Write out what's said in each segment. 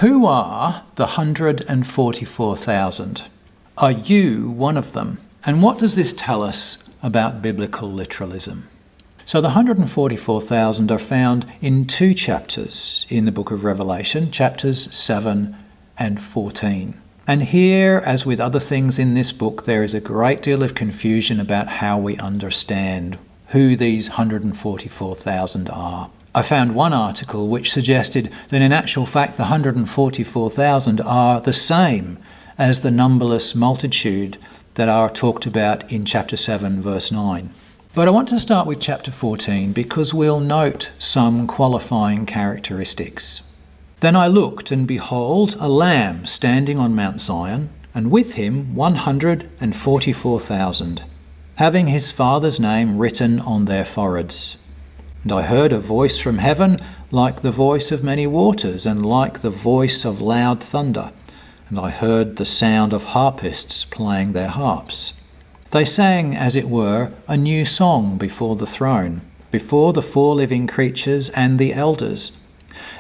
Who are the 144,000? Are you one of them? And what does this tell us about biblical literalism? So the 144,000 are found in two chapters in the book of Revelation, chapters 7 and 14. And here, as with other things in this book, there is a great deal of confusion about how we understand who these 144,000 are. I found one article which suggested that in actual fact the 144,000 are the same as the numberless multitude that are talked about in chapter 7 verse 9. But I want to start with chapter 14 because we'll note some qualifying characteristics. Then I looked, and behold, a lamb standing on Mount Zion, and with him 144,000, having his Father's name written on their foreheads. And I heard a voice from heaven like the voice of many waters, and like the voice of loud thunder. And I heard the sound of harpists playing their harps. They sang, as it were, a new song before the throne, before the four living creatures and the elders.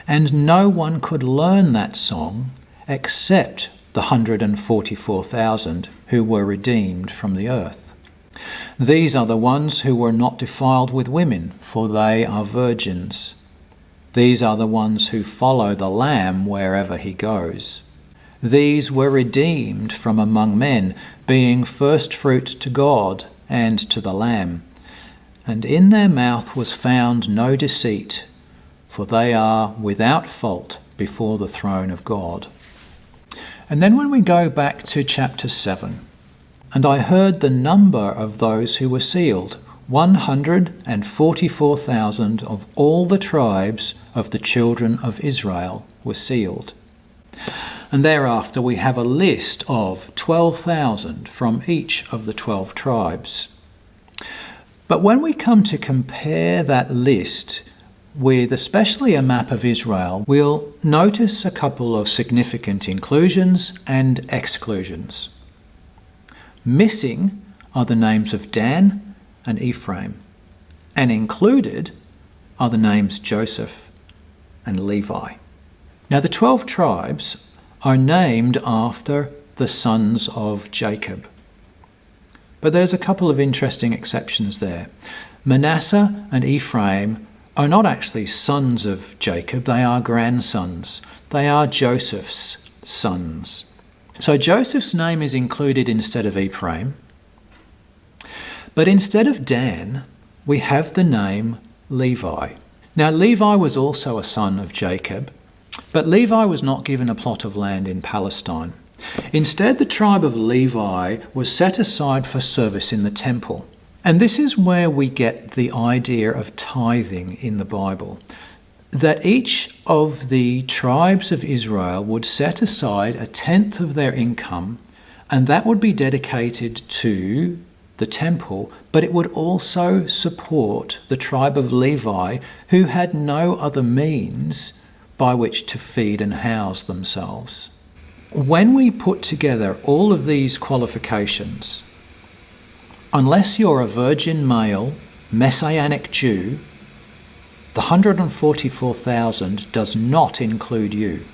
And no one could learn that song except the 144,000 who were redeemed from the earth. These are the ones who were not defiled with women, for they are virgins. These are the ones who follow the Lamb wherever he goes. These were redeemed from among men, being firstfruits to God and to the Lamb. And in their mouth was found no deceit, for they are without fault before the throne of God. And then when we go back to chapter 7, and I heard the number of those who were sealed, 144,000 of all the tribes of the children of Israel were sealed. And thereafter we have a list of 12,000 from each of the 12 tribes. But when we come to compare that list with especially a map of Israel, we'll notice a couple of significant inclusions and exclusions. Missing are the names of Dan and Ephraim, and included are the names Joseph and Levi. Now the 12 tribes are named after the sons of Jacob. But there's a couple of interesting exceptions there. Manasseh and Ephraim are not actually sons of Jacob, they are grandsons. They are Joseph's sons. So Joseph's name is included instead of Ephraim. But instead of Dan, we have the name Levi. Now Levi was also a son of Jacob, but Levi was not given a plot of land in Palestine. Instead, the tribe of Levi was set aside for service in the temple. And this is where we get the idea of tithing in the Bible. That each of the tribes of Israel would set aside 1/10 of their income, and that would be dedicated to the temple, but it would also support the tribe of Levi, who had no other means by which to feed and house themselves. When we put together all of these qualifications, unless you're a virgin male, Messianic Jew, the 144,000 does not include you.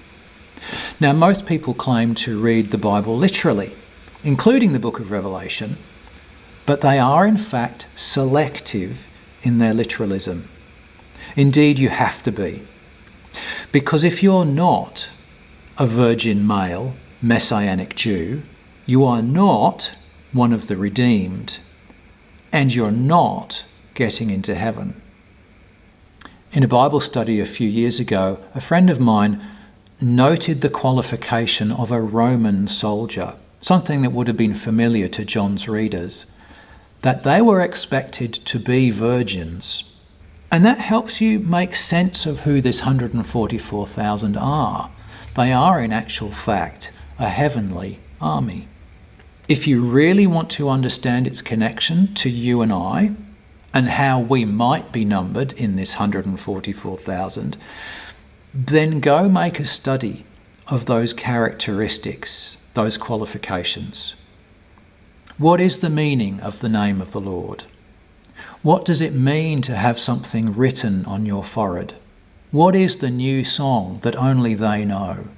Now, most people claim to read the Bible literally, including the book of Revelation, but they are in fact selective in their literalism. Indeed, you have to be. Because if you're not a virgin male, Messianic Jew, you are not one of the redeemed, and you're not getting into heaven. In a Bible study a few years ago, a friend of mine noted the qualification of a Roman soldier, something that would have been familiar to John's readers, that they were expected to be virgins. And that helps you make sense of who this 144,000 are. They are, in actual fact, a heavenly army. If you really want to understand its connection to you and I, and how we might be numbered in this 144,000, then go make a study of those characteristics, those qualifications. What is the meaning of the name of the Lord? What does it mean to have something written on your forehead? What is the new song that only they know?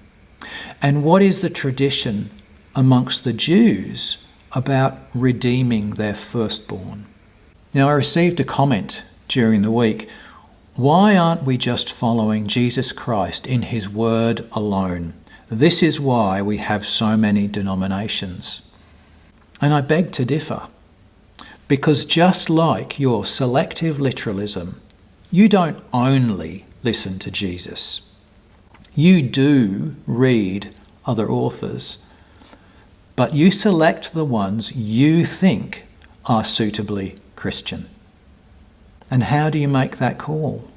And what is the tradition amongst the Jews about redeeming their firstborn? Now, I received a comment during the week. Why aren't we just following Jesus Christ in his word alone? This is why we have so many denominations. And I beg to differ. Because just like your selective literalism, you don't only listen to Jesus. You do read other authors, but you select the ones you think are suitably Christian. And how do you make that call?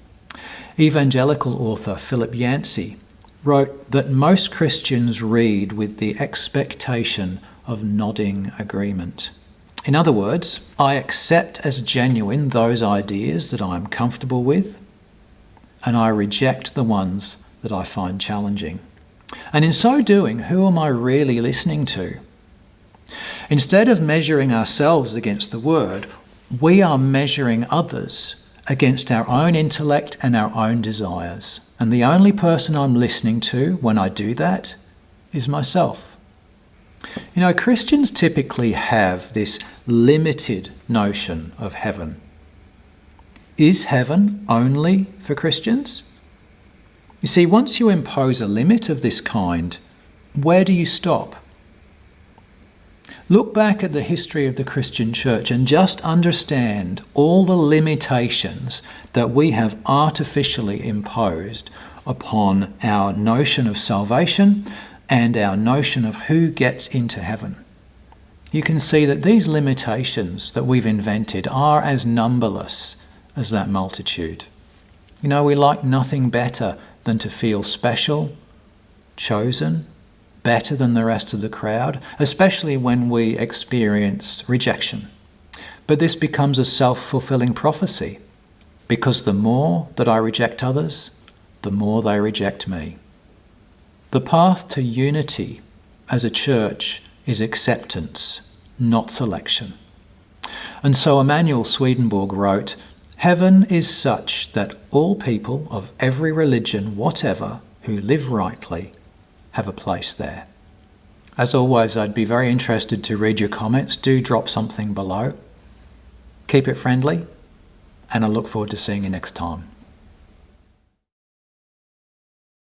Evangelical author Philip Yancey wrote that most Christians read with the expectation of nodding agreement. In other words, I accept as genuine those ideas that I am comfortable with, and I reject the ones that I find challenging. And in so doing, who am I really listening to? Instead of measuring ourselves against the Word, we are measuring others against our own intellect and our own desires. And the only person I'm listening to when I do that is myself. You know, Christians typically have this limited notion of heaven. Is heaven only for Christians? You see, once you impose a limit of this kind, where do you stop? Look back at the history of the Christian church and just understand all the limitations that we have artificially imposed upon our notion of salvation and our notion of who gets into heaven. You can see that these limitations that we've invented are as numberless as that multitude. You know, we like nothing better than to feel special, chosen, better than the rest of the crowd, especially when we experience rejection. But this becomes a self-fulfilling prophecy, because the more that I reject others, the more they reject me. The path to unity as a church is acceptance, not selection. And so Emanuel Swedenborg wrote, "Heaven is such that all people of every religion whatever who live rightly have a place there." As always, I'd be very interested to read your comments. Do drop something below. Keep it friendly, and I look forward to seeing you next time.